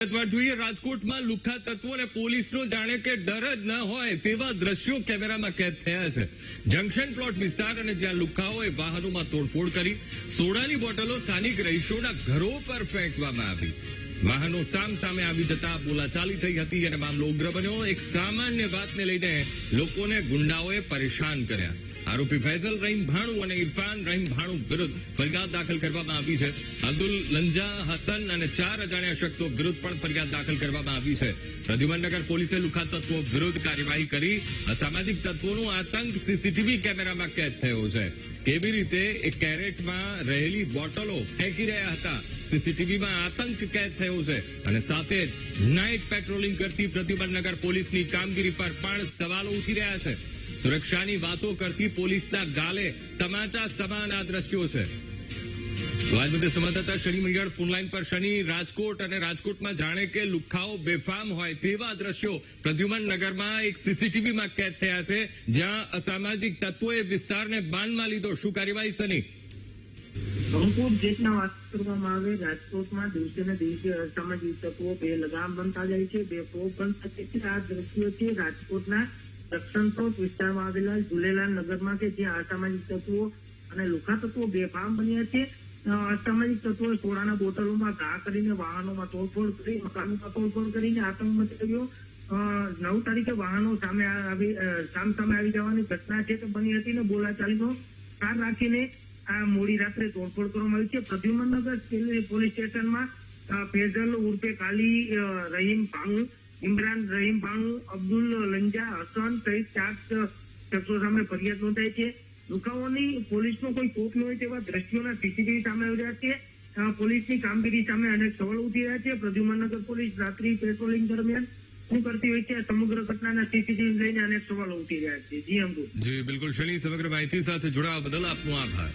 જોઈએ રાજકોટમાં લુખ્ખા તત્વો અને પોલીસનો જાણે કે ડર જ ન હોય તેવા દ્રશ્યો કેમેરામાં કેદ થયા છે. જંકશન પ્લોટ વિસ્તાર અને જ્યાં લુખ્ખાઓએ વાહનોમાં તોડફોડ કરી સોડાની બોટલો સ્થાનિક રહીશોના ઘરો પર ફેંકવામાં આવી. વાહનો સામસામે આવી જતા બોલાચાલી થઈ હતી અને મામલો ઉગ્ર બન્યો. એક સામાન્ય વાતને લઈને લોકોને ગુંડાઓએ પરેશાન કર્યા. આરોપી ફૈઝલ રહીમ ભાણુ અને ઇરફાન રહીમ ભાણુ વિરુદ્ધ ફરિયાદ દાખલ કરવામાં આવી છે. અબ્દુલ લંજા હસન અને 4 અજાણ્યા શખ્સો વિરુદ્ધ પણ ફરિયાદ દાખલ કરવામાં આવી છે. પ્રદ્યુમનનગર પોલીસે લુખ્ખા તત્વો વિરુદ્ધ કાર્યવાહી કરી. અસામાજિક તત્વોનો આતંક સીસીટીવી કેમેરામાં કેદ થયો છે. કેવી રીતે એક કેરેટમાં રહેલી બોટલો ફેંકી રહ્યા હતા સીસીટીવીમાં આતંક કેદ થયો છે. અને સાથે જ નાઇટ પેટ્રોલિંગ કરતી પ્રદ્યુમનનગર પોલીસની કામગીરી પર પણ સવાલો ઉઠી રહ્યા છે. સુરક્ષાની વાતો કરતી પોલીસના ગાલે તમાચા સમાન આ દ્રશ્યો છે. આજ મુદ્દે સંવાદદાતા શનિ મૈયડ ફોનલાઈન પર. શનિ, રાજકોટ અને રાજકોટમાં જાણે કે લુખ્ખાઓ બેફામ હોય તેવા દ્રશ્યો પ્રદ્યુમનનગરમાં એક સીસીટીવીમાં કેદ થયા છે, જ્યાં અસામાજિક તત્વોએ વિસ્તારને બાનમાં લીધો. શું કાર્યવાહી શનિ? અંકુર, જેટલા વાત કરવામાં આવે, રાજકોટમાં દિવસે ને દિવસે અસામાજિક તત્વો બે લગામ બનતા જાય છે, બે પ્રોપ બનતા જાય છે. આ દ્રશ્યો છે રાજકોટના દક્ષિણ પ્લોટ વિસ્તારમાં આવેલા ઝુલેલાલ નગરમાં કે જ્યાં અસામાજિક તત્વો અને લુખ્ખા તત્વો બેફામ બન્યા છે. અસામાજિક તત્વોએ સોડાના બોટલોમાં ઘા કરીને વાહનોમાં તોડફોડ કરી, મકાનોમાં તોડફોડ કરીને આતંક મચાવ્યો. 9 તારીખે વાહનો સામે આવી જવાની ઘટના છે તે બની હતી ને બોલાચાલીનો કાર રાખીને આ મોડી રાત્રે તોડફોડ કરવામાં આવી છે. પ્રદ્યુમનનગર પોલીસ સ્ટેશનમાં ફૈઝલ ઉર્ફે કાલી રહીમ ભાણુ, ઇમરાન રહીમ ભાણુ, અબ્દુલ લંજા હસન સહિત 4 શખ્સો સામે ફરિયાદ નોંધાઈ છે. લુખ્ખાઓની પોલીસનો કોઈ કોપ ન હોય તેવા દ્રશ્યોના સીસીટીવી સામે આવી રહ્યા છે. પોલીસની કામગીરી સામે અનેક સવાલો ઉઠી રહ્યા છે. પ્રદ્યુમનનગર પોલીસ રાત્રિ પેટ્રોલિંગ દરમિયાન શું કરતી હોય છે, સમગ્ર ઘટનાના સીસીટીવી લઈને અનેક સવાલો ઉઠી રહ્યા છે. જી અંકુર. જી બિલકુલ શનિ, સમગ્ર માહિતી સાથે જોડાવા બદલ આપનો આભાર.